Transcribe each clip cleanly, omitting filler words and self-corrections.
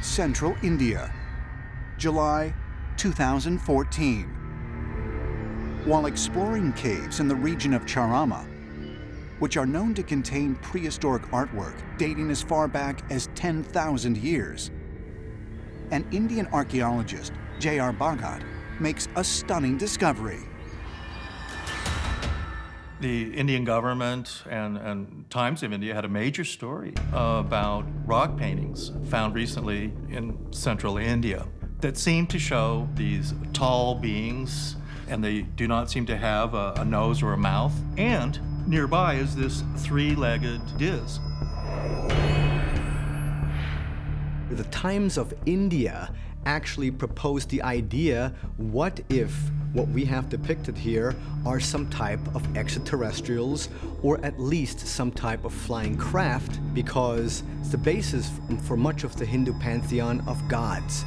central India, July 2014. While exploring caves in the region of Charama, which are known to contain prehistoric artwork dating as far back as 10,000 years, an Indian archaeologist, J.R. Bhagat, makes a stunning discovery. The Indian government and Times of India had a major story about rock paintings found recently in central India that seem to show these tall beings, and they do not seem to have a nose or a mouth. And nearby is this three-legged disc. The Times of India actually proposed the idea, what if what we have depicted here are some type of extraterrestrials, or at least some type of flying craft, because it's the basis for much of the Hindu pantheon of gods.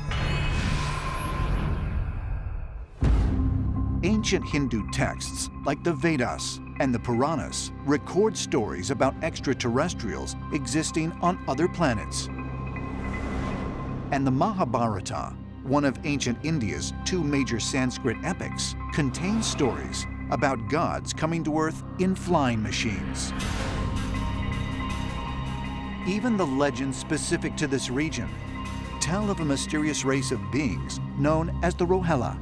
Ancient Hindu texts like the Vedas and the Puranas record stories about extraterrestrials existing on other planets. And the Mahabharata, one of ancient India's two major Sanskrit epics, contains stories about gods coming to Earth in flying machines. Even the legends specific to this region tell of a mysterious race of beings known as the Rohela,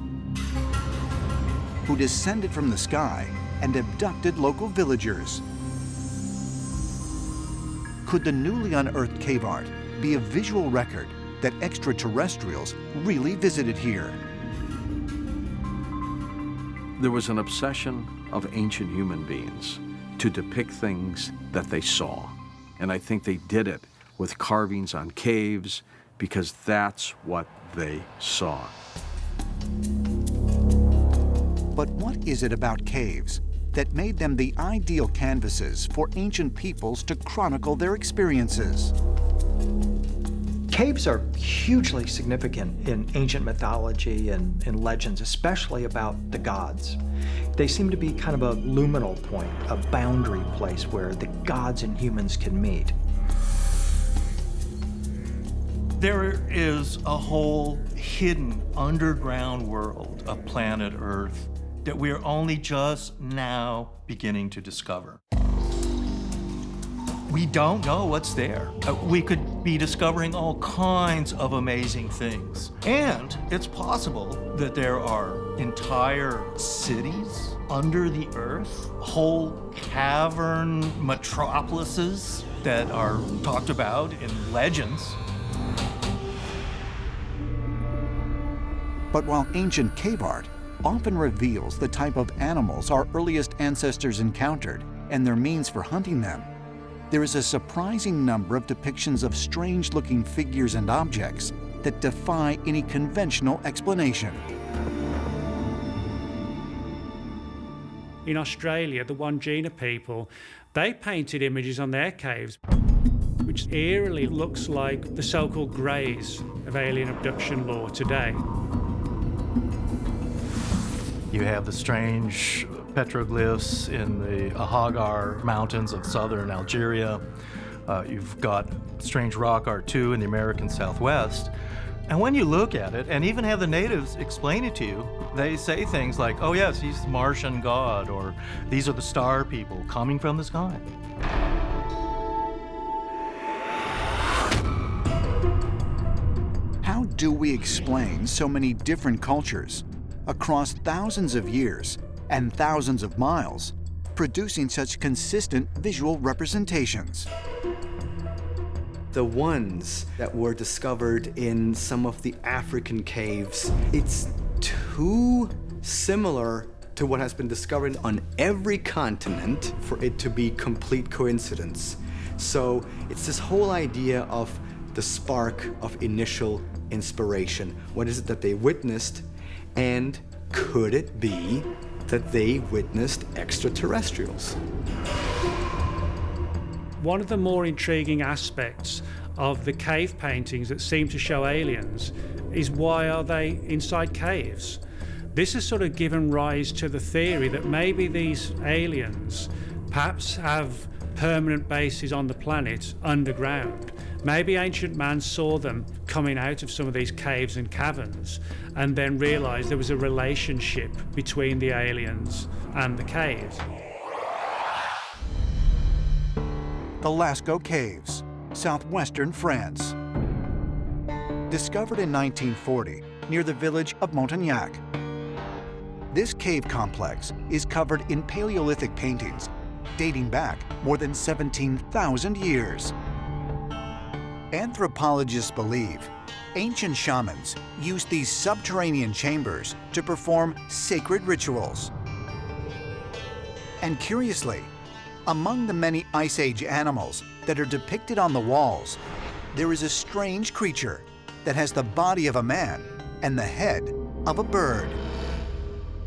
who descended from the sky and abducted local villagers. Could the newly unearthed cave art be a visual record that extraterrestrials really visited here? There was an obsession of ancient human beings to depict things that they saw. And I think they did it with carvings on caves because that's what they saw. But what is it about caves that made them the ideal canvases for ancient peoples to chronicle their experiences? Caves are hugely significant in ancient mythology and legends, especially about the gods. They seem to be kind of a luminal point, a boundary place where the gods and humans can meet. There is a whole hidden underground world of planet Earth that we're only just now beginning to discover. We don't know what's there. We could be discovering all kinds of amazing things. And it's possible that there are entire cities under the earth, whole cavern metropolises that are talked about in legends. But while ancient cave art often reveals the type of animals our earliest ancestors encountered and their means for hunting them, there is a surprising number of depictions of strange-looking figures and objects that defy any conventional explanation. In Australia, the Wandjina people, they painted images on their caves, which eerily looks like the so-called greys of alien abduction lore today. You have the strange petroglyphs in the Hagar Mountains of southern Algeria. You've got strange rock art too in the American Southwest. And when you look at it, and even have the natives explain it to you, they say things like, oh yes, he's the Martian god, or these are the star people coming from the sky. How do we explain so many different cultures across thousands of years and thousands of miles, producing such consistent visual representations? The ones that were discovered in some of the African caves, it's too similar to what has been discovered on every continent for it to be complete coincidence. So it's this whole idea of the spark of initial inspiration. What is it that they witnessed? And could it be that they witnessed extraterrestrials? One of the more intriguing aspects of the cave paintings that seem to show aliens is, why are they inside caves? This has sort of given rise to the theory that maybe these aliens perhaps have permanent bases on the planet underground, Maybe ancient man saw them coming out of some of these caves and caverns and then realized there was a relationship between the aliens and the caves. The Lascaux Caves, southwestern France. Discovered in 1940 near the village of Montagnac. This cave complex is covered in Paleolithic paintings dating back more than 17,000 years. Anthropologists believe ancient shamans used these subterranean chambers to perform sacred rituals. And curiously, among the many Ice Age animals that are depicted on the walls, there is a strange creature that has the body of a man and the head of a bird.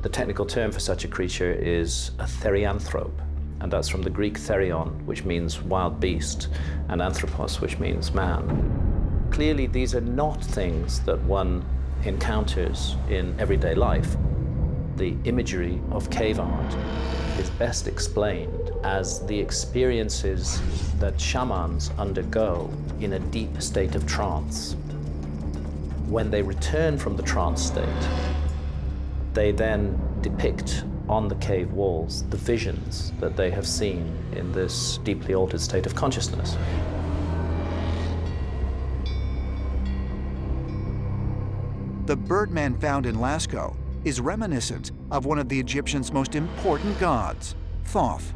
The technical term for such a creature is a therianthrope, and that's from the Greek therion, which means wild beast, and anthropos, which means man. Clearly, these are not things that one encounters in everyday life. The imagery of cave art is best explained as the experiences that shamans undergo in a deep state of trance. When they return from the trance state, they then depict on the cave walls the visions that they have seen in this deeply altered state of consciousness. The birdman found in Lascaux is reminiscent of one of the Egyptians' most important gods, Thoth.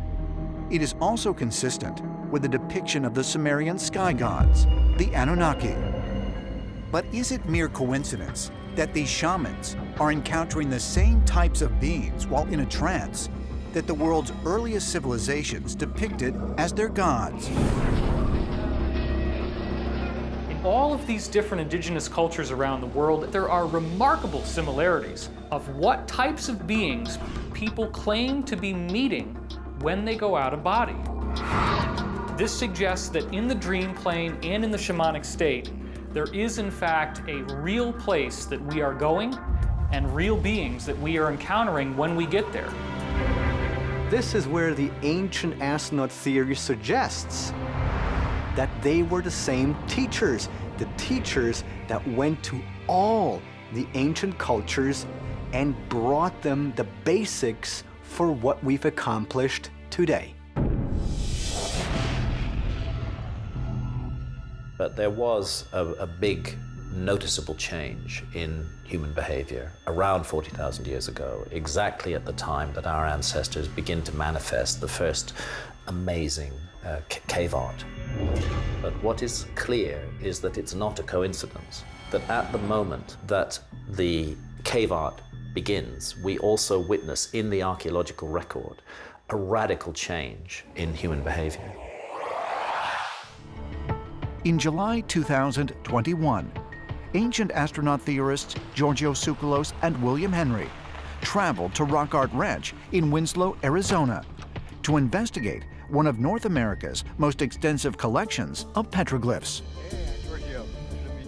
It is also consistent with the depiction of the Sumerian sky gods, the Anunnaki. But is it mere coincidence that these shamans are encountering the same types of beings while in a trance that the world's earliest civilizations depicted as their gods? In all of these different indigenous cultures around the world, there are remarkable similarities of what types of beings people claim to be meeting when they go out of body. This suggests that in the dream plane and in the shamanic state, there is in fact a real place that we are going and real beings that we are encountering when we get there. This is where the ancient astronaut theory suggests that they were the same teachers, the teachers that went to all the ancient cultures and brought them the basics for what we've accomplished today. But there was a big noticeable change in human behavior around 40,000 years ago, exactly at the time that our ancestors begin to manifest the first amazing cave art. But what is clear is that it's not a coincidence, that at the moment that the cave art begins, we also witness in the archaeological record a radical change in human behavior. In July 2021, ancient astronaut theorists Giorgio Tsoukalos and William Henry traveled to Rock Art Ranch in Winslow, Arizona, to investigate one of North America's most extensive collections of petroglyphs.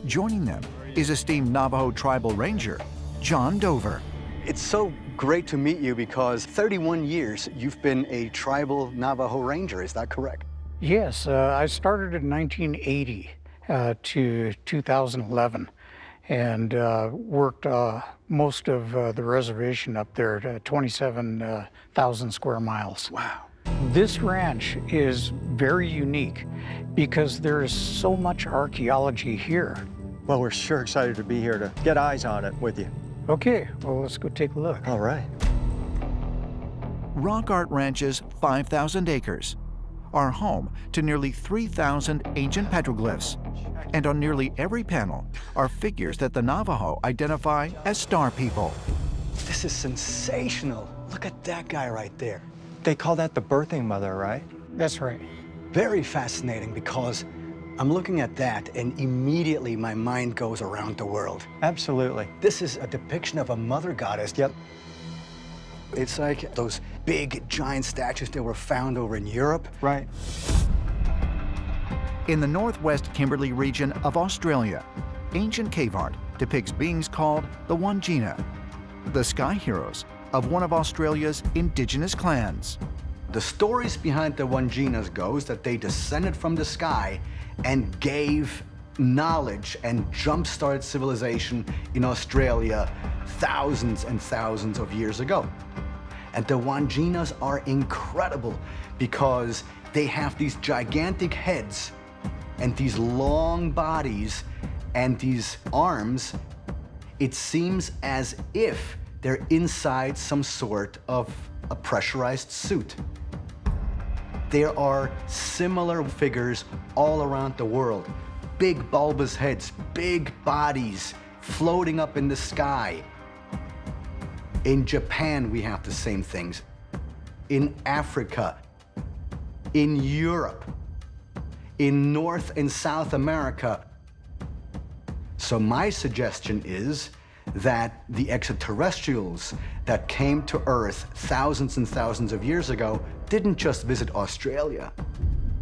Joining them is esteemed Navajo tribal ranger John Dover. It's so great to meet you because 31 years you've been a tribal Navajo ranger, is that correct? Yes, I started in 1980 to 2011 and worked most of the reservation up there to 27,000 square miles. Wow. This ranch is very unique because there is so much archaeology here. Well, we're sure excited to be here to get eyes on it with you. Okay, well, let's go take a look. All right. Rock Art Ranch's 5,000 acres are home to nearly 3,000 ancient petroglyphs, and on nearly every panel are figures that the Navajo identify as star people. This is sensational. Look at that guy right there. They call that the birthing mother, right? That's right. Very fascinating because I'm looking at that and immediately my mind goes around the world. Absolutely. This is a depiction of a mother goddess. Yep. It's like those big giant statues that were found over in Europe. Right. In the northwest Kimberley region of Australia, ancient cave art depicts beings called the Wangina, the sky heroes of one of Australia's indigenous clans. The stories behind the Wanginas goes that they descended from the sky and gave knowledge and jump-started civilization in Australia thousands and thousands of years ago. And the Wanjinas are incredible because they have these gigantic heads and these long bodies and these arms. It seems as if they're inside some sort of a pressurized suit. There are similar figures all around the world. Big bulbous heads, big bodies floating up in the sky. In Japan, we have the same things. In Africa, in Europe, in North and South America. So my suggestion is that the extraterrestrials that came to Earth thousands and thousands of years ago didn't just visit Australia.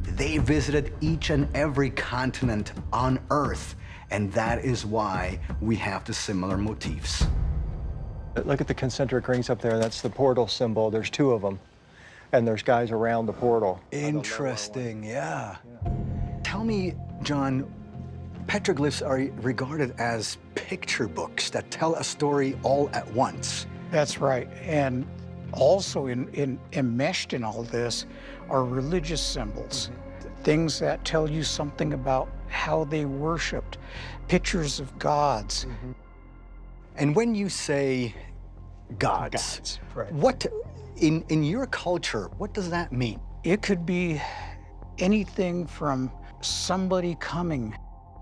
They visited each and every continent on Earth, and that is why we have the similar motifs. Look at the concentric rings up there. That's the portal symbol. There's 2 of them, and there's guys around the portal. Interesting, yeah. Tell me, John, petroglyphs are regarded as picture books that tell a story all at once. That's right. And also enmeshed in all this are religious symbols, things that tell you something about how they worshipped, pictures of gods. And when you say gods, right. What, in your culture, what does that mean? It could be anything from somebody coming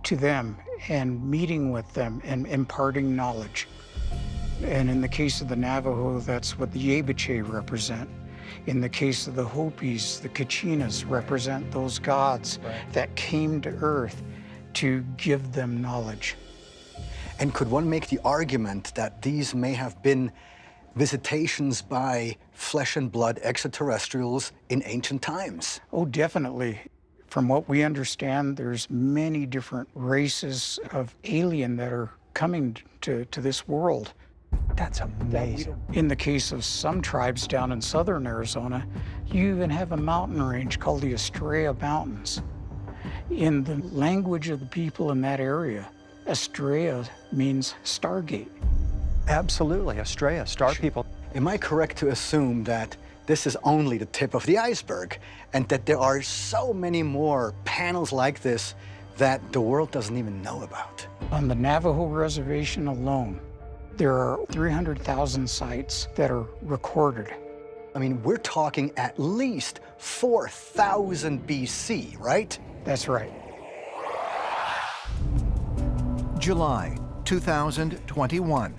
to them and meeting with them and imparting knowledge. And in the case of the Navajo, that's what the Yebiche represent. In the case of the Hopis, the Kachinas represent those gods that came to Earth to give them knowledge. And could one make the argument that these may have been visitations by flesh and blood extraterrestrials in ancient times? Oh, definitely. From what we understand, there's many different races of alien that are coming to this world. That's amazing. In the case of some tribes down in southern Arizona, you even have a mountain range called the Estrella Mountains. In the language of the people in that area, Estrella means stargate. Absolutely, Estrella, star people. Am I correct to assume that this is only the tip of the iceberg and that there are so many more panels like this that the world doesn't even know about? On the Navajo reservation alone, there are 300,000 sites that are recorded. I mean, we're talking at least 4,000 BC, right? That's right. July 2021.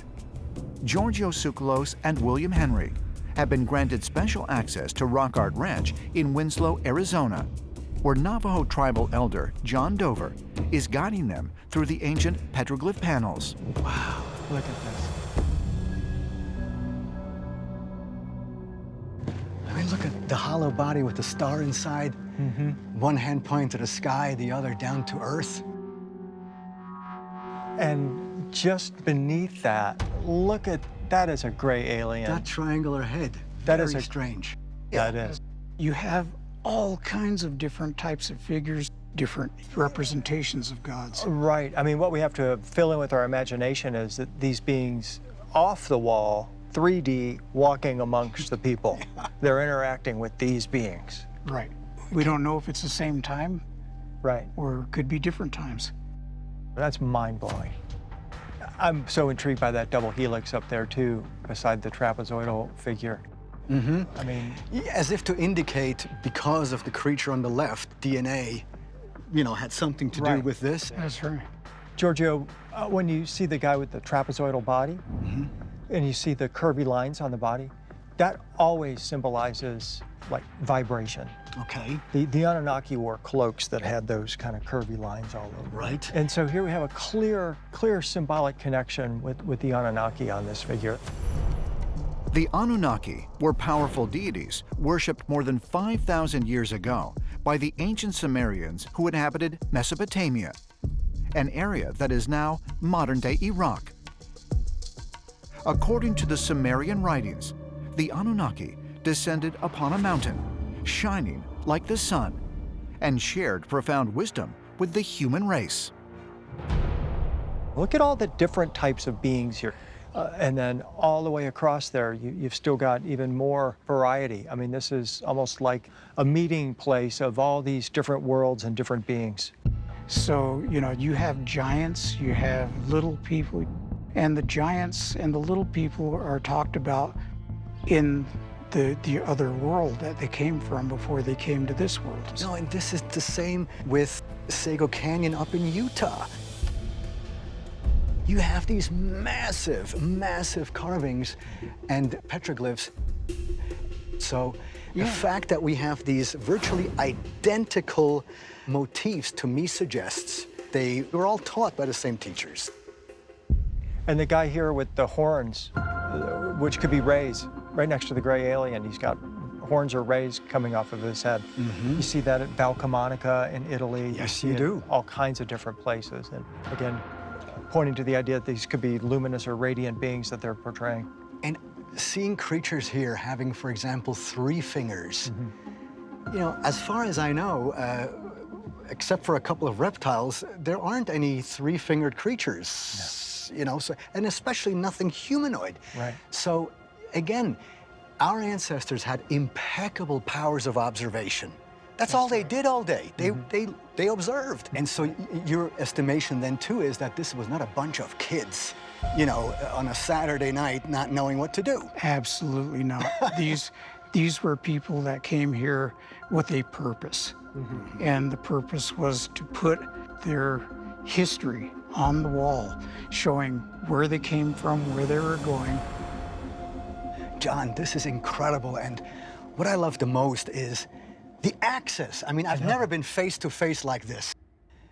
Giorgio Tsoukalos and William Henry have been granted special access to Rock Art Ranch in Winslow, Arizona, where Navajo tribal elder John Dover is guiding them through the ancient petroglyph panels. Wow, look at this. I mean, look at the hollow body with the star inside. One hand pointing to the sky, the other down to Earth. And just beneath that, look at, that is a gray alien. That triangular head, That very is strange. That is. You have all kinds of different types of figures, different representations of gods. Right. I mean, what we have to fill in with our imagination is that these beings off the wall, 3D, walking amongst the people. They're interacting with these beings. Right. We don't know if it's the same time. Right. Or it could be different times. That's mind-blowing. I'm so intrigued by that double helix up there, too, beside the trapezoidal figure. I mean... As if to indicate, because of the creature on the left, DNA, you know, had something to do with this. That's right. Giorgio, when you see the guy with the trapezoidal body, and you see the curvy lines on the body, that always symbolizes, like, vibration. Okay. The Anunnaki wore cloaks that had those kind of curvy lines all over. Right. And so here we have a clear symbolic connection with the Anunnaki on this figure. The Anunnaki were powerful deities worshipped more than 5,000 years ago by the ancient Sumerians who inhabited Mesopotamia, an area that is now modern-day Iraq. According to the Sumerian writings, the Anunnaki descended upon a mountain, shining like the sun, and shared profound wisdom with the human race. Look at all the different types of beings here. And then all the way across there, you've still got even more variety. I mean, this is almost like a meeting place of all these different worlds and different beings. So, you know, you have giants, you have little people, and the giants and the little people are talked about in the other world that they came from before they came to this world. No, and this is the same with Sago Canyon up in Utah. You have these massive, massive carvings and petroglyphs. So the fact that we have these virtually identical motifs, to me, suggests they were all taught by the same teachers. And the guy here with the horns, which could be rays, right next to the gray alien, he's got horns or rays coming off of his head. You see that at Valcamonica in Italy. Yes, see you it do. All kinds of different places. And again, pointing to the idea that these could be luminous or radiant beings that they're portraying. And seeing creatures here having, for example, 3 fingers, you know, as far as I know, except for a couple of reptiles, there aren't any 3-fingered creatures, you know, so, and especially nothing humanoid. Right. So again, our ancestors had impeccable powers of observation. That's all they did all day. They observed. And so your estimation then too is that this was not a bunch of kids, you know, on a Saturday night not knowing what to do. Absolutely not. These were people that came here with a purpose. And the purpose was to put their history on the wall, showing where they came from, where they were going. John, this is incredible. And what I love the most is the access. I mean, I've never been face to face like this.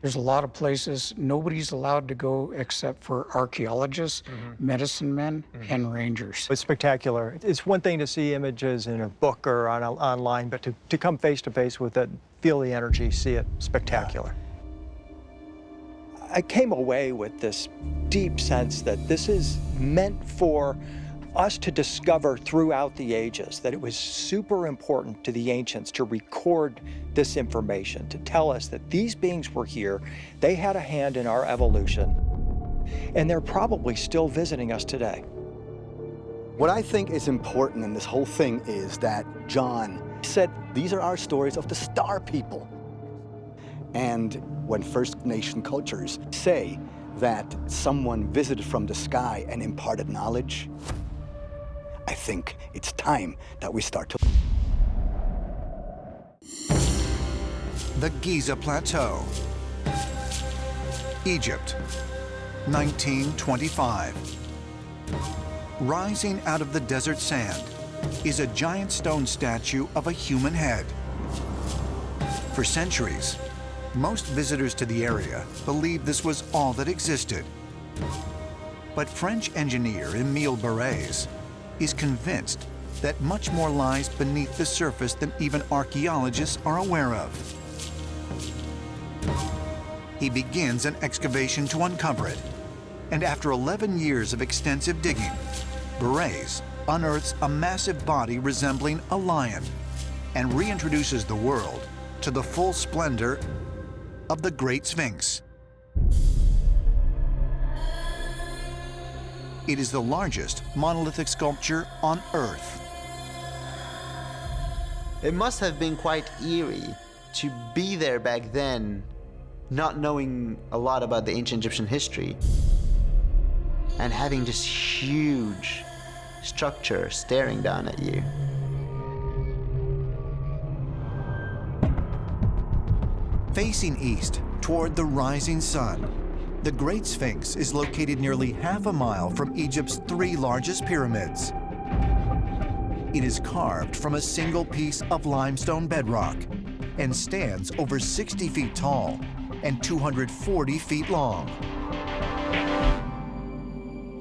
There's a lot of places nobody's allowed to go except for archaeologists, medicine men, and rangers. It's spectacular. It's one thing to see images in a book or online, but to come face to face with it, feel the energy, see it, spectacular. I came away with this deep sense that this is meant for us to discover throughout the ages, that it was super important to the ancients to record this information, to tell us that these beings were here, they had a hand in our evolution, and they're probably still visiting us today. What I think is important in this whole thing is that John said, these are our stories of the star people. And when First Nation cultures say that someone visited from the sky and imparted knowledge, I think it's time that we start to... The Giza Plateau, Egypt, 1925. Rising out of the desert sand is a giant stone statue of a human head. For centuries, most visitors to the area believed this was all that existed. But French engineer Emile Barrès is convinced that much more lies beneath the surface than even archaeologists are aware of. He begins an excavation to uncover it, and after 11 years of extensive digging, Barrès unearths a massive body resembling a lion and reintroduces the world to the full splendor of the Great Sphinx. It is the largest monolithic sculpture on Earth. It must have been quite eerie to be there back then, not knowing a lot about the ancient Egyptian history, and having this huge structure staring down at you. Facing east toward the rising sun, the Great Sphinx is located nearly half a mile from Egypt's 3 largest pyramids. It is carved from a single piece of limestone bedrock and stands over 60 feet tall and 240 feet long.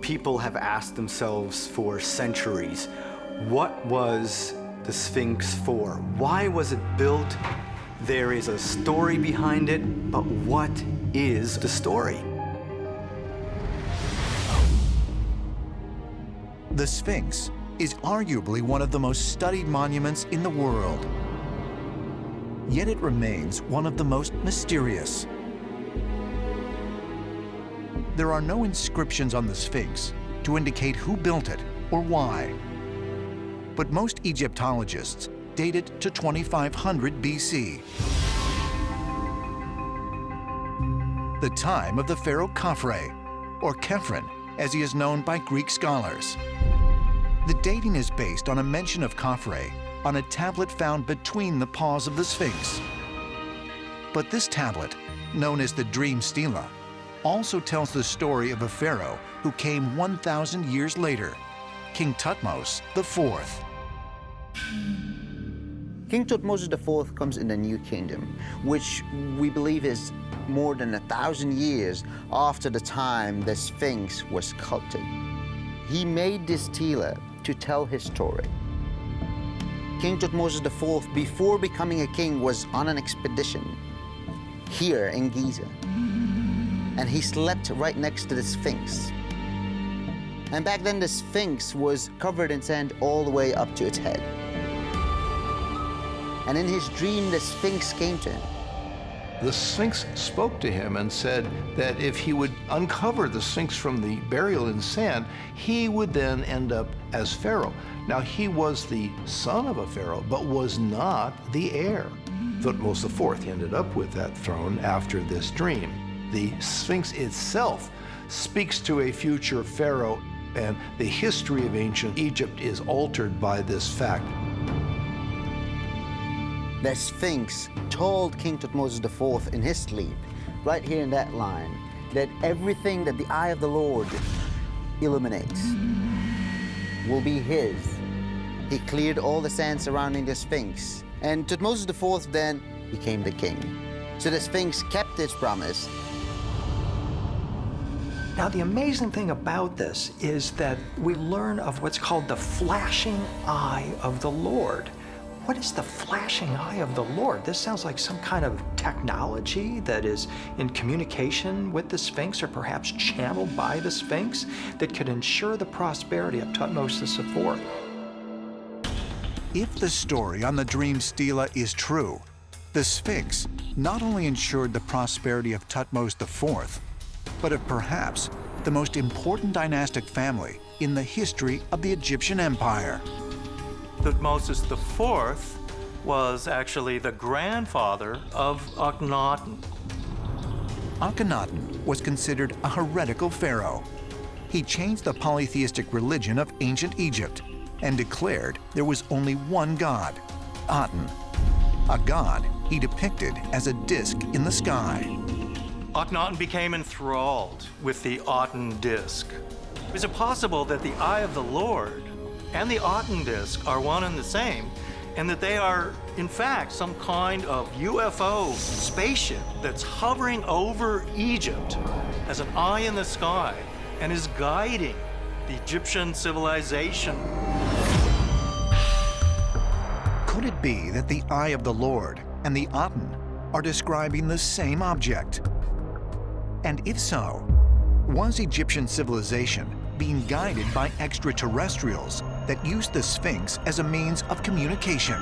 People have asked themselves for centuries, what was the Sphinx for? Why was it built? There is a story behind it, but what is the story? The Sphinx is arguably one of the most studied monuments in the world. Yet it remains one of the most mysterious. There are no inscriptions on the Sphinx to indicate who built it or why. But most Egyptologists date it to 2500 BC, the time of the pharaoh Khafre, or Khephren, as he is known by Greek scholars. The dating is based on a mention of Khafre on a tablet found between the paws of the Sphinx. But this tablet, known as the Dream Stela, also tells the story of a pharaoh who came 1,000 years later, King Thutmose IV. King Thutmose IV comes in the New Kingdom, which we believe is more than 1,000 years after the time the Sphinx was sculpted. He made this stela to tell his story. King Thutmose IV, before becoming a king, was on an expedition here in Giza. And he slept right next to the Sphinx. And back then, the Sphinx was covered in sand all the way up to its head. And in his dream, the Sphinx came to him. The Sphinx spoke to him and said that if he would uncover the Sphinx from the burial in sand, he would then end up as pharaoh. Now, he was the son of a pharaoh, but was not the heir. Thutmose IV ended up with that throne after this dream. The Sphinx itself speaks to a future pharaoh, and the history of ancient Egypt is altered by this fact. The Sphinx told King Thutmose IV in his sleep, right here in that line, that everything that the eye of the Lord illuminates will be his. He cleared all the sand surrounding the Sphinx, and Thutmose IV then became the king. So the Sphinx kept its promise. Now, the amazing thing about this is that we learn of what's called the flashing eye of the Lord. What is the flashing eye of the Lord? This sounds like some kind of technology that is in communication with the Sphinx, or perhaps channeled by the Sphinx, that could ensure the prosperity of Thutmose IV. If the story on the Dream Stela is true, the Sphinx not only ensured the prosperity of Thutmose IV, but of perhaps the most important dynastic family in the history of the Egyptian Empire. Thutmose IV was actually the grandfather of Akhenaten. Akhenaten was considered a heretical pharaoh. He changed the polytheistic religion of ancient Egypt and declared there was only one god, Aten, a god he depicted as a disk in the sky. Akhenaten became enthralled with the Aten disk. Is it possible that the eye of the Lord and the Aten disk are one and the same, and that they are, in fact, some kind of UFO spaceship that's hovering over Egypt as an eye in the sky and is guiding the Egyptian civilization? Could it be that the eye of the Lord and the Aten are describing the same object? And if so, was Egyptian civilization being guided by extraterrestrials that used the Sphinx as a means of communication?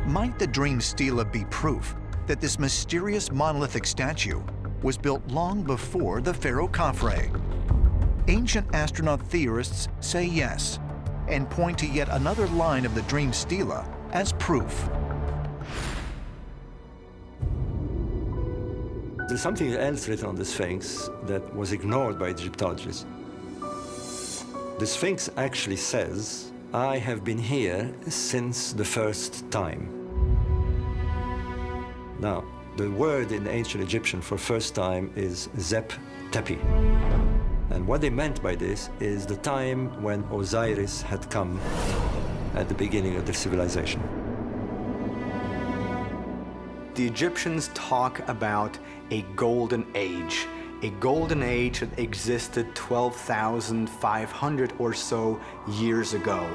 Might the Dream Stela be proof that this mysterious monolithic statue was built long before the pharaoh Khafre? Ancient astronaut theorists say yes, and point to yet another line of the Dream Stela as proof. There's something else written on the Sphinx that was ignored by Egyptologists. The Sphinx actually says, "I have been here since the first time." Now, the word in ancient Egyptian for first time is Zep Tepi. And what they meant by this is the time when Osiris had come at the beginning of their civilization. The Egyptians talk about a golden age that existed 12,500 or so years ago.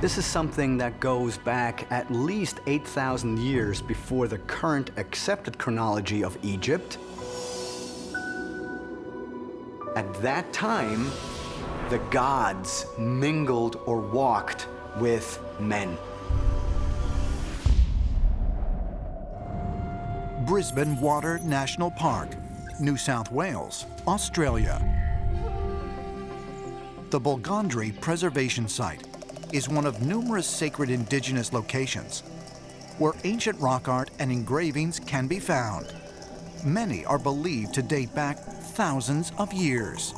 This is something that goes back at least 8,000 years before the current accepted chronology of Egypt. At that time, the gods mingled or walked with men. Brisbane Water National Park, New South Wales, Australia. The Bulgandri Preservation Site is one of numerous sacred indigenous locations where ancient rock art and engravings can be found. Many are believed to date back thousands of years.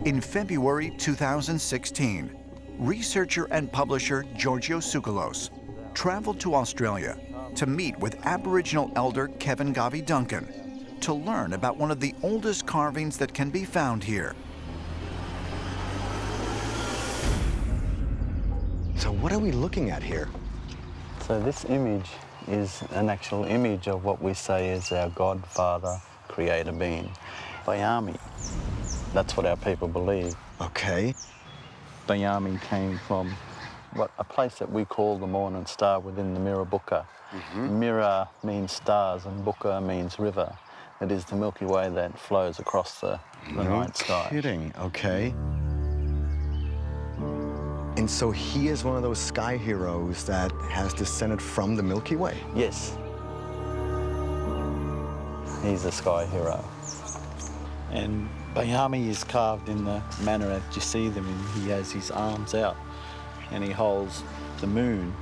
In February 2016, researcher and publisher Giorgio Tsoukalos traveled to Australia to meet with Aboriginal elder Kevin Garvey Duncan to learn about one of the oldest carvings that can be found here. So what are we looking at here? So this image is an actual image of what we say is our Godfather creator being, Bayami. That's what our people believe. Okay. Bayami came from a place that we call the Morning Star within the Mirrabooka. Mirror means stars and Booka means river. It is the Milky Way that flows across the night sky. No kidding, okay. And so he is one of those sky heroes that has descended from the Milky Way? Yes. He's a sky hero. And Bayami is carved in the manner that you see them in. He has his arms out and he holds the moon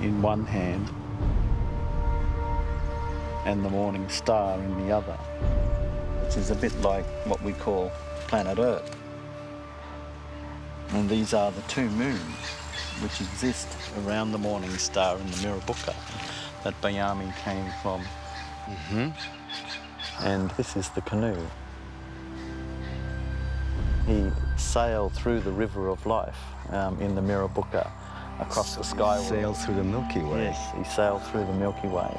in one hand and the morning star in the other, which is a bit like what we call planet Earth. And these are the two moons which exist around the morning star in the Mirrabooka that Bayami came from. And this is the canoe. He sailed through the river of life in the Mirrabooka across the sky. Sailed through the Milky Way? Yes, he sailed through the Milky Way.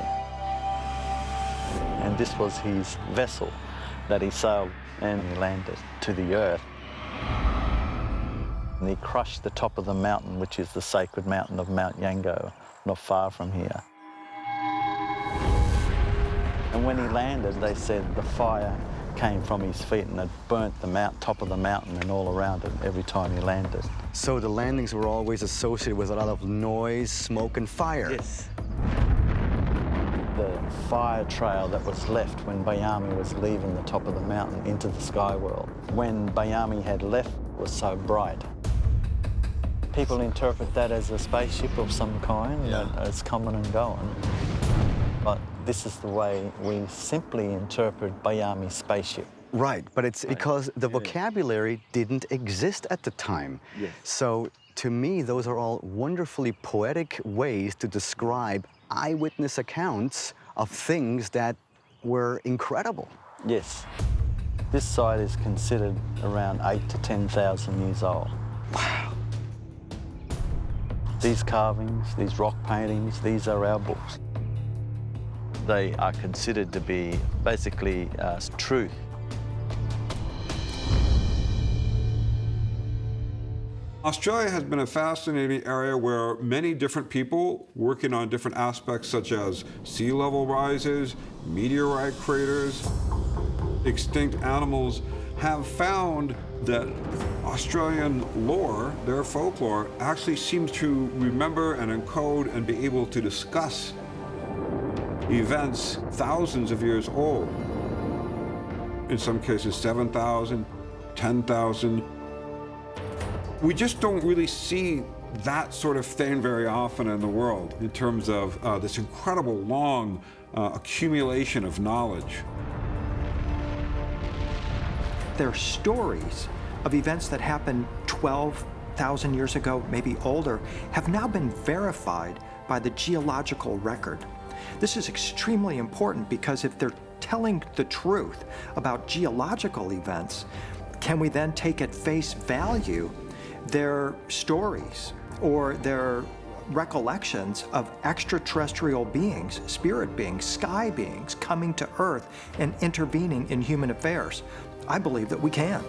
And this was his vessel that he sailed and he landed to the earth. And he crushed the top of the mountain, which is the sacred mountain of Mount Yango, not far from here. And when he landed, they said the fire came from his feet and it burnt the top of the mountain and all around it every time he landed. So the landings were always associated with a lot of noise, smoke, and fire? Yes. The fire trail that was left when Bayami was leaving the top of the mountain into the sky world, when Bayami had left, was so bright. People interpret that as a spaceship of some kind that's coming and going. But this is the way we simply interpret Bayami's spaceship. Right, but it's because the vocabulary didn't exist at the time. Yes. So to me, those are all wonderfully poetic ways to describe eyewitness accounts of things that were incredible. Yes. This site is considered around 8,000 to 10,000 years old. Wow. These carvings, these rock paintings, these are our books. They are considered to be basically truth. Australia has been a fascinating area where many different people working on different aspects such as sea level rises, meteorite craters, extinct animals have found that Australian lore, their folklore, actually seems to remember and encode and be able to discuss events thousands of years old. In some cases, 7,000, 10,000. We just don't really see that sort of thing very often in the world in terms of this incredible long accumulation of knowledge. There are stories of events that happened 12,000 years ago, maybe older, have now been verified by the geological record. This is extremely important because if they're telling the truth about geological events, can we then take at face value their stories or their recollections of extraterrestrial beings, spirit beings, sky beings coming to Earth and intervening in human affairs? I believe that we can.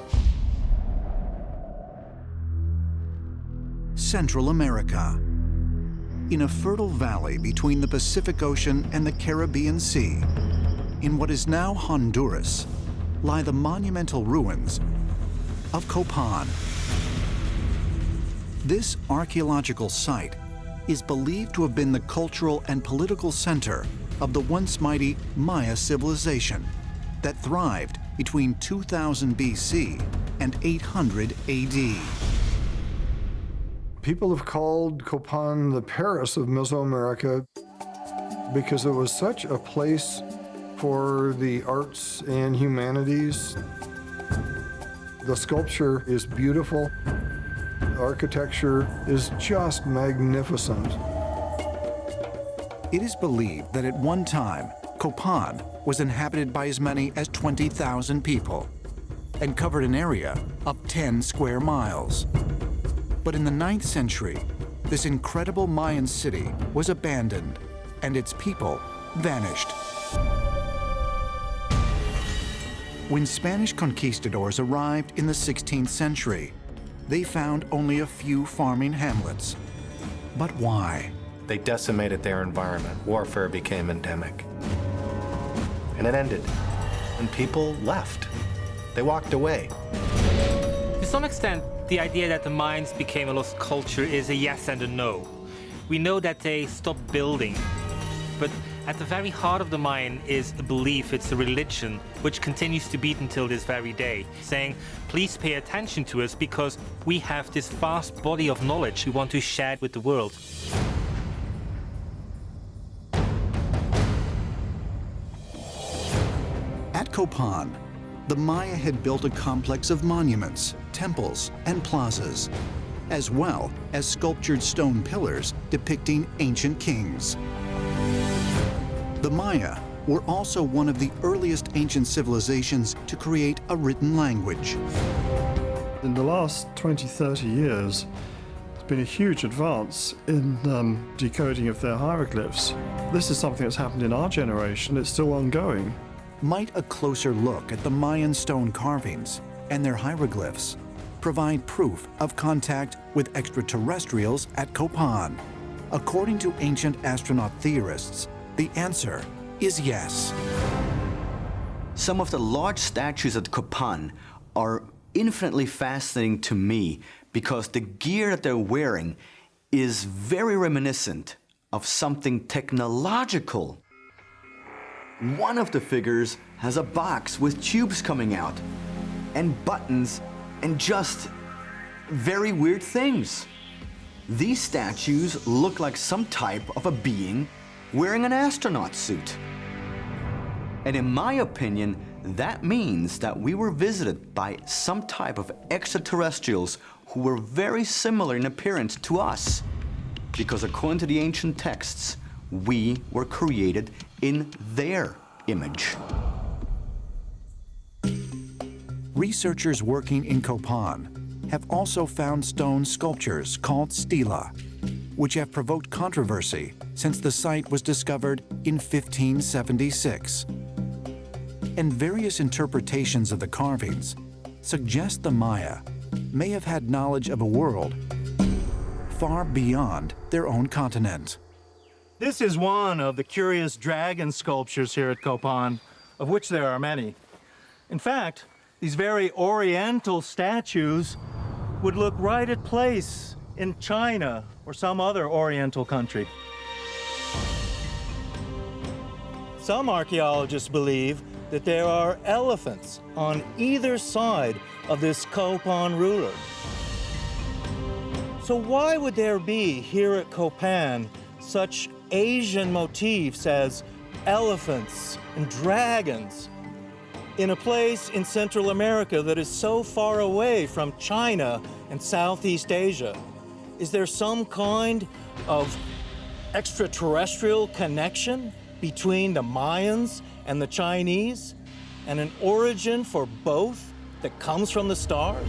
Central America. In a fertile valley between the Pacific Ocean and the Caribbean Sea, in what is now Honduras, lie the monumental ruins of Copan. This archaeological site is believed to have been the cultural and political center of the once mighty Maya civilization that thrived between 2000 BC and 800 AD. People have called Copan the Paris of Mesoamerica because it was such a place for the arts and humanities. The sculpture is beautiful. The architecture is just magnificent. It is believed that at one time, Copan was inhabited by as many as 20,000 people and covered an area of 10 square miles. But in the 9th century, this incredible Mayan city was abandoned and its people vanished. When Spanish conquistadors arrived in the 16th century, they found only a few farming hamlets. But why? They decimated their environment. Warfare became endemic. And it ended. And people left. They walked away. To some extent, the idea that the Mayans became a lost culture is a yes and a no. We know that they stopped building, but at the very heart of the Mayan is a belief, it's a religion, which continues to beat until this very day, saying, please pay attention to us because we have this vast body of knowledge we want to share it with the world. At Copan, the Maya had built a complex of monuments, temples, and plazas, as well as sculptured stone pillars depicting ancient kings. The Maya were also one of the earliest ancient civilizations to create a written language. In the last 20, 30 years, there's been a huge advance in decoding of their hieroglyphs. This is something that's happened in our generation. It's still ongoing. Might a closer look at the Mayan stone carvings and their hieroglyphs provide proof of contact with extraterrestrials at Copan? According to ancient astronaut theorists, the answer is yes. Some of the large statues at Copan are infinitely fascinating to me because the gear that they're wearing is very reminiscent of something technological. One of the figures has a box with tubes coming out and buttons and just very weird things. These statues look like some type of a being wearing an astronaut suit. And in my opinion, that means that we were visited by some type of extraterrestrials who were very similar in appearance to us. Because according to the ancient texts, we were created in their image. Researchers working in Copan have also found stone sculptures called stela, which have provoked controversy since the site was discovered in 1576. And various interpretations of the carvings suggest the Maya may have had knowledge of a world far beyond their own continent. This is one of the curious dragon sculptures here at Copan, of which there are many. In fact, these very oriental statues would look right at place in China or some other oriental country. Some archaeologists believe that there are elephants on either side of this Copan ruler. So why would there be here at Copan such Asian motifs as elephants and dragons in a place in Central America that is so far away from China and Southeast Asia? Is there some kind of extraterrestrial connection between the Mayans and the Chinese, and an origin for both that comes from the stars?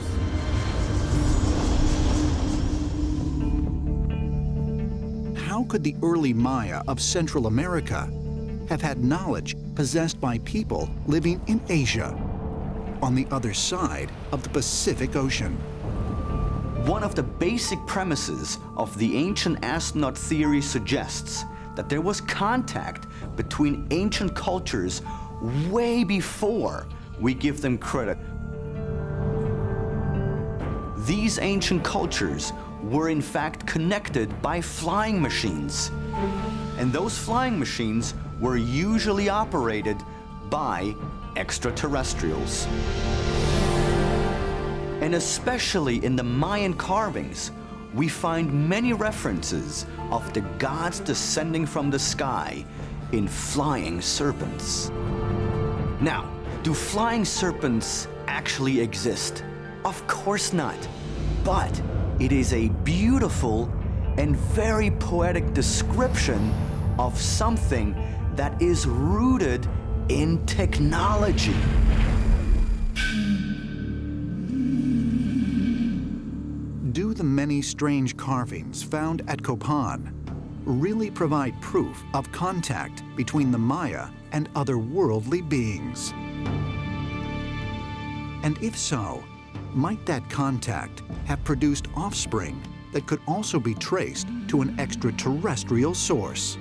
How could the early Maya of Central America have had knowledge possessed by people living in Asia, on the other side of the Pacific Ocean? One of the basic premises of the ancient astronaut theory suggests that there was contact between ancient cultures way before we give them credit. These ancient cultures were in fact connected by flying machines. And those flying machines were usually operated by extraterrestrials. And especially in the Mayan carvings, we find many references of the gods descending from the sky in flying serpents. Now, do flying serpents actually exist? Of course not, but it is a beautiful and very poetic description of something that is rooted in technology. Do the many strange carvings found at Copan really provide proof of contact between the Maya and otherworldly beings? And if so, might that contact have produced offspring that could also be traced to an extraterrestrial source?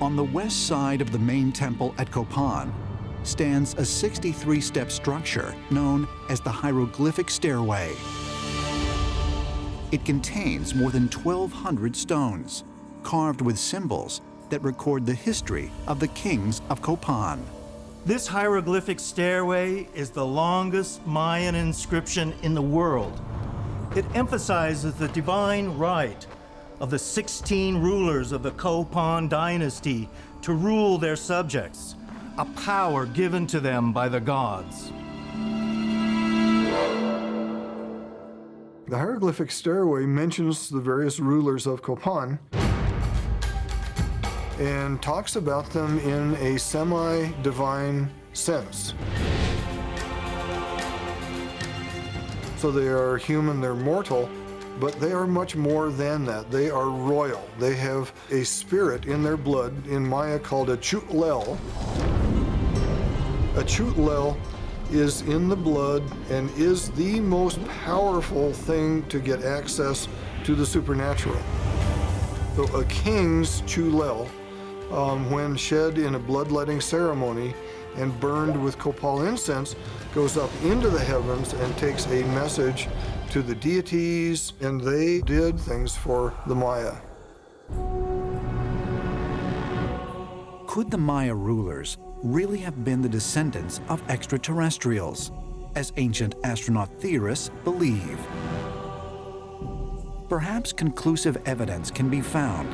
On the west side of the main temple at Copan stands a 63-step structure known as the Hieroglyphic Stairway. It contains more than 1,200 stones, carved with symbols that record the history of the kings of Copan. This hieroglyphic stairway is the longest Mayan inscription in the world. It emphasizes the divine right of the 16 rulers of the Copan dynasty to rule their subjects, a power given to them by the gods. The hieroglyphic stairway mentions the various rulers of Copan and talks about them in a semi-divine sense. So they are human, they're mortal, but they are much more than that. They are royal. They have a spirit in their blood, in Maya called a chutlel. A chutlel is in the blood and is the most powerful thing to get access to the supernatural. So a king's chulel, when shed in a bloodletting ceremony and burned with copal incense, goes up into the heavens and takes a message to the deities, and they did things for the Maya. Could the Maya rulers really have been the descendants of extraterrestrials, as ancient astronaut theorists believe? Perhaps conclusive evidence can be found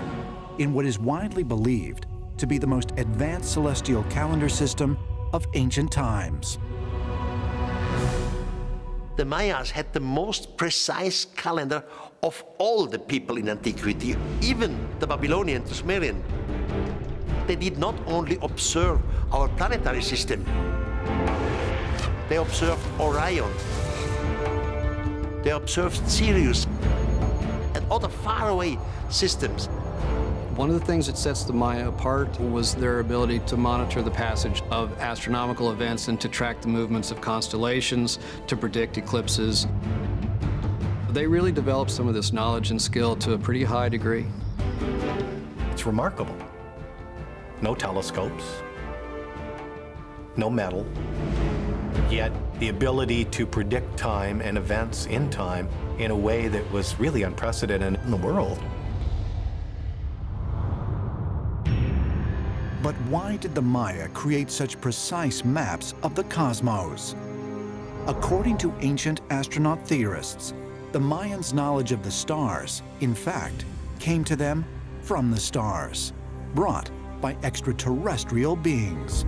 in what is widely believed to be the most advanced celestial calendar system of ancient times. The Mayas had the most precise calendar of all the people in antiquity, even the Babylonian, the Sumerian. They did not only observe our planetary system, they observed Orion, they observed Sirius, and other faraway systems. One of the things that sets the Maya apart was their ability to monitor the passage of astronomical events and to track the movements of constellations, to predict eclipses. They really developed some of this knowledge and skill to a pretty high degree. It's remarkable. No telescopes, no metal, yet the ability to predict time and events in time in a way that was really unprecedented in the world. But why did the Maya create such precise maps of the cosmos? According to ancient astronaut theorists, the Mayans' knowledge of the stars, in fact, came to them from the stars, brought by extraterrestrial beings.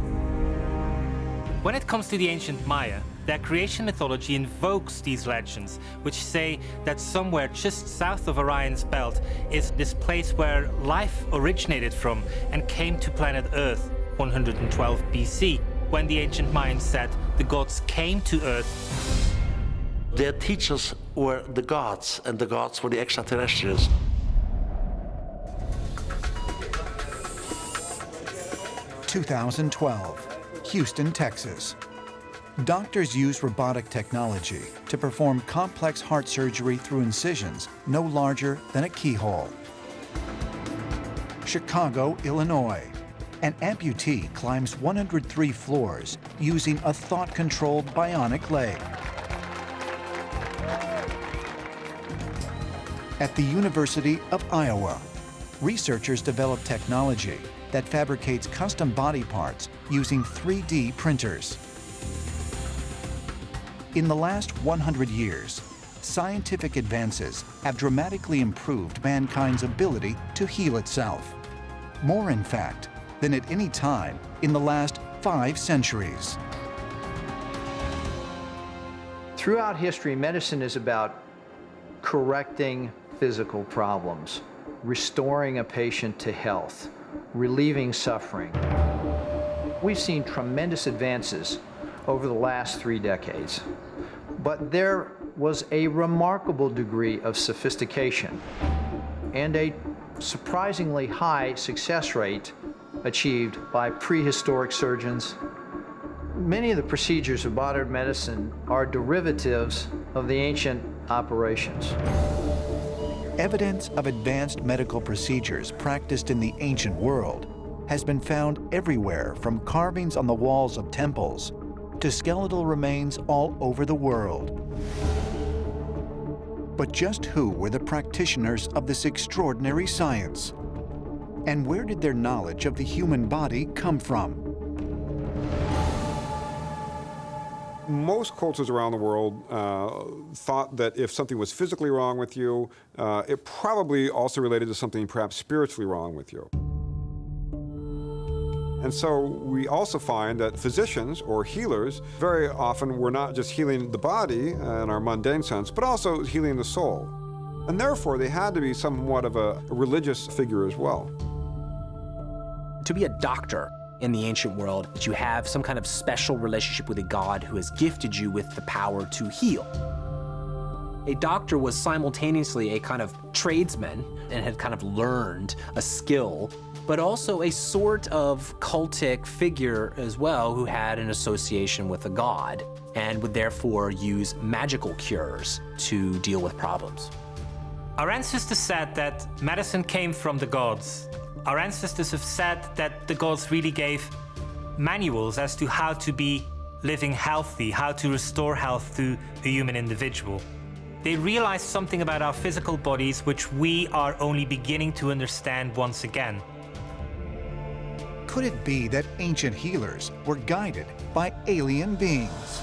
When it comes to the ancient Maya, their creation mythology invokes these legends, which say that somewhere just south of Orion's belt is this place where life originated from and came to planet Earth 112 BC, when the ancient Mayans said the gods came to Earth. Their teachers were the gods, and the gods were the extraterrestrials. (2012), Houston, Texas. Doctors use robotic technology to perform complex heart surgery through incisions no larger than a keyhole. Chicago, Illinois. An amputee climbs 103 floors using a thought-controlled bionic leg. At the University of Iowa, researchers develop technology that fabricates custom body parts using 3D printers. In the last 100 years, scientific advances have dramatically improved mankind's ability to heal itself. More, in fact, than at any time in the last 5 centuries. Throughout history, medicine is about correcting physical problems, restoring a patient to health, relieving suffering. We've seen tremendous advances over the last 3 decades, but there was a remarkable degree of sophistication and a surprisingly high success rate achieved by prehistoric surgeons. Many of the procedures of modern medicine are derivatives of the ancient operations. Evidence of advanced medical procedures practiced in the ancient world has been found everywhere, from carvings on the walls of temples to skeletal remains all over the world. But just who were the practitioners of this extraordinary science? And where did their knowledge of the human body come from? Most cultures around the world thought that if something was physically wrong with you, it probably also related to something perhaps spiritually wrong with you. And so we also find that physicians or healers very often were not just healing the body in our mundane sense, but also healing the soul. And therefore, they had to be somewhat of a religious figure as well. To be a doctor in the ancient world, you have some kind of special relationship with a god who has gifted you with the power to heal. A doctor was simultaneously a kind of tradesman and had kind of learned a skill, but also a sort of cultic figure as well who had an association with a god and would therefore use magical cures to deal with problems. Our ancestors said that medicine came from the gods. Our ancestors have said that the gods really gave manuals as to how to be living healthy, how to restore health to a human individual. They realized something about our physical bodies which we are only beginning to understand once again. Could it be that ancient healers were guided by alien beings?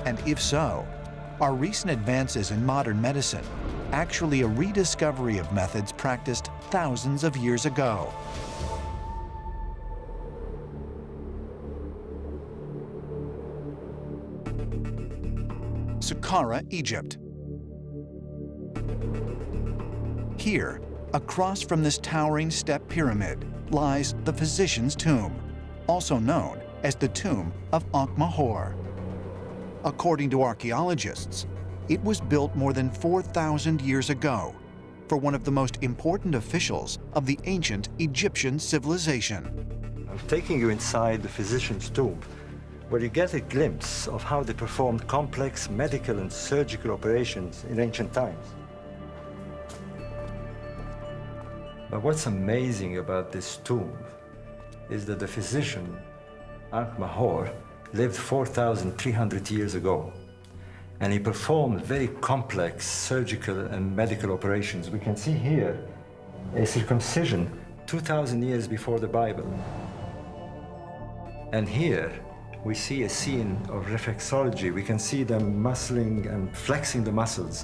And if so, are recent advances in modern medicine actually a rediscovery of methods practiced thousands of years ago? Saqqara, Egypt. Here, across from this towering step pyramid, lies the physician's tomb, also known as the tomb of Ankh-Mahor. According to archaeologists, it was built more than 4,000 years ago for one of the most important officials of the ancient Egyptian civilization. I'm taking you inside the physician's tomb, where you get a glimpse of how they performed complex medical and surgical operations in ancient times. But what's amazing about this tomb is that the physician, Ankh-Mahor, lived 4,300 years ago. And he performed very complex surgical and medical operations. We can see here a circumcision 2,000 years before the Bible. And here we see a scene of reflexology. We can see them muscling and flexing the muscles.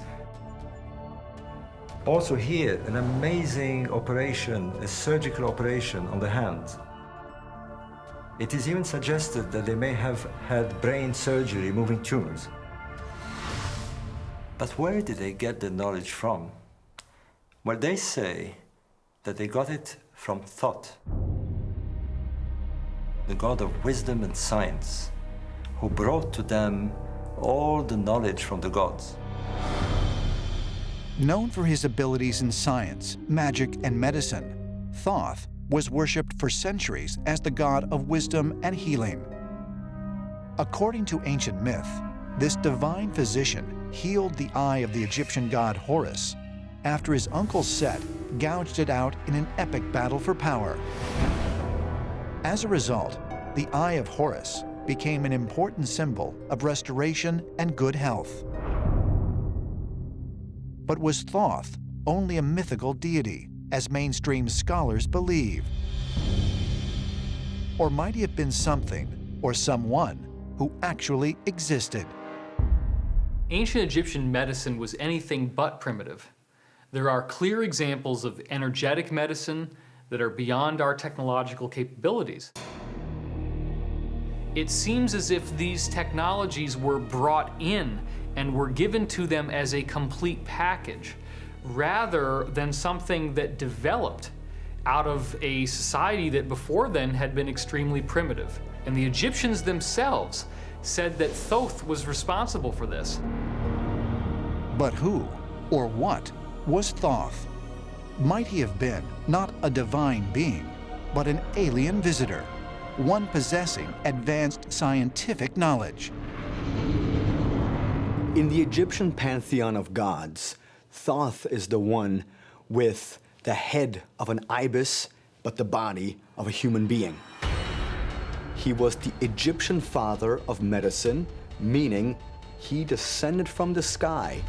Also here, an amazing operation, a surgical operation on the hand. It is even suggested that they may have had brain surgery, removing tumors. But where did they get the knowledge from? Well, they say that they got it from Thoth, the god of wisdom and science, who brought to them all the knowledge from the gods. Known for his abilities in science, magic, and medicine, Thoth was worshipped for centuries as the god of wisdom and healing. According to ancient myth, this divine physician healed the eye of the Egyptian god Horus after his uncle Set gouged it out in an epic battle for power. As a result, the eye of Horus became an important symbol of restoration and good health. But was Thoth only a mythical deity, as mainstream scholars believe? Or might he have been something or someone who actually existed? Ancient Egyptian medicine was anything but primitive. There are clear examples of energetic medicine that are beyond our technological capabilities. It seems as if these technologies were brought in and were given to them as a complete package, rather than something that developed out of a society that before then had been extremely primitive. And the Egyptians themselves said that Thoth was responsible for this. But who or what was Thoth? Might he have been not a divine being, but an alien visitor, one possessing advanced scientific knowledge? In the Egyptian pantheon of gods, Thoth is the one with the head of an ibis, but the body of a human being. He was the Egyptian father of medicine, meaning he descended from the sky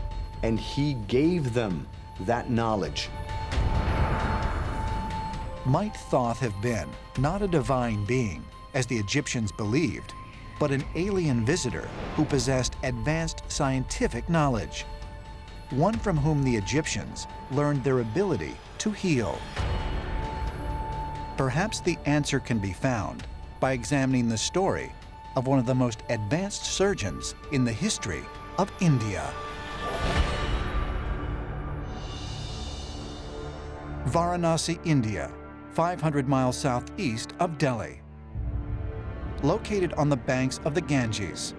and he gave them that knowledge. Might Thoth have been not a divine being, as the Egyptians believed, but an alien visitor who possessed advanced scientific knowledge? One from whom the Egyptians learned their ability to heal. Perhaps the answer can be found by examining the story of one of the most advanced surgeons in the history of India. Varanasi, India, 500 miles southeast of Delhi. Located on the banks of the Ganges,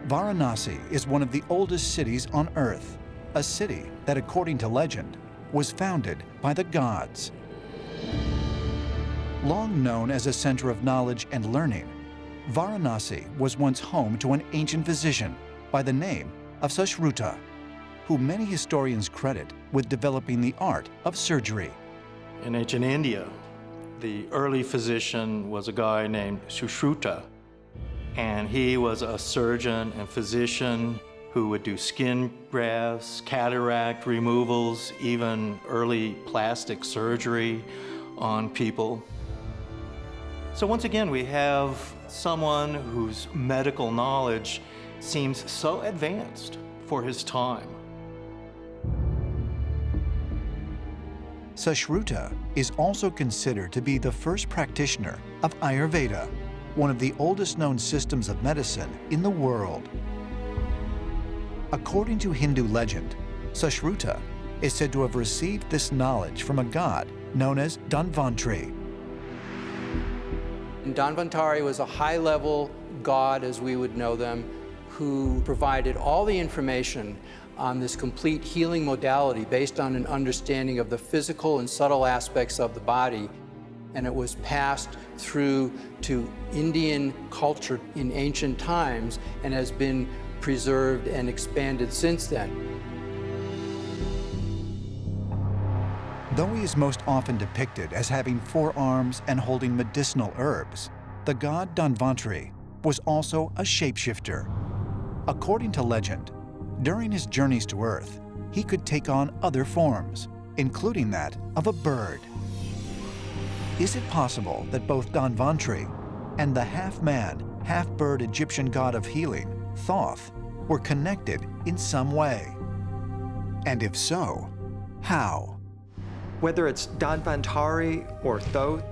Varanasi is one of the oldest cities on Earth, a city that, according to legend, was founded by the gods. Long known as a center of knowledge and learning, Varanasi was once home to an ancient physician by the name of Sushruta, who many historians credit with developing the art of surgery. In ancient India, the early physician was a guy named Sushruta, and he was a surgeon and physician who would do skin grafts, cataract removals, even early plastic surgery on people. So once again, we have someone whose medical knowledge seems so advanced for his time. Sushruta is also considered to be the first practitioner of Ayurveda, one of the oldest known systems of medicine in the world. According to Hindu legend, Sushruta is said to have received this knowledge from a god known as Dhanvantari. Dhanvantari was a high-level god, as we would know them, who provided all the information on this complete healing modality based on an understanding of the physical and subtle aspects of the body. And it was passed through to Indian culture in ancient times and has been preserved and expanded since then. Though he is most often depicted as having 4 arms and holding medicinal herbs, the god Dhanvantari was also a shapeshifter. According to legend, during his journeys to Earth, he could take on other forms, including that of a bird. Is it possible that both Dhanvantari and the half-man, half-bird Egyptian god of healing, Thoth, were connected in some way? And if so, how? Whether it's Dhanvantari or Thoth,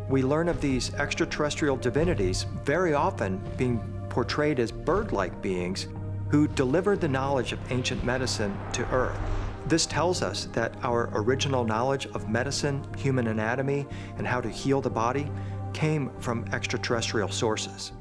we learn of these extraterrestrial divinities very often being portrayed as bird-like beings who delivered the knowledge of ancient medicine to Earth. This tells us that our original knowledge of medicine, human anatomy, and how to heal the body came from extraterrestrial sources.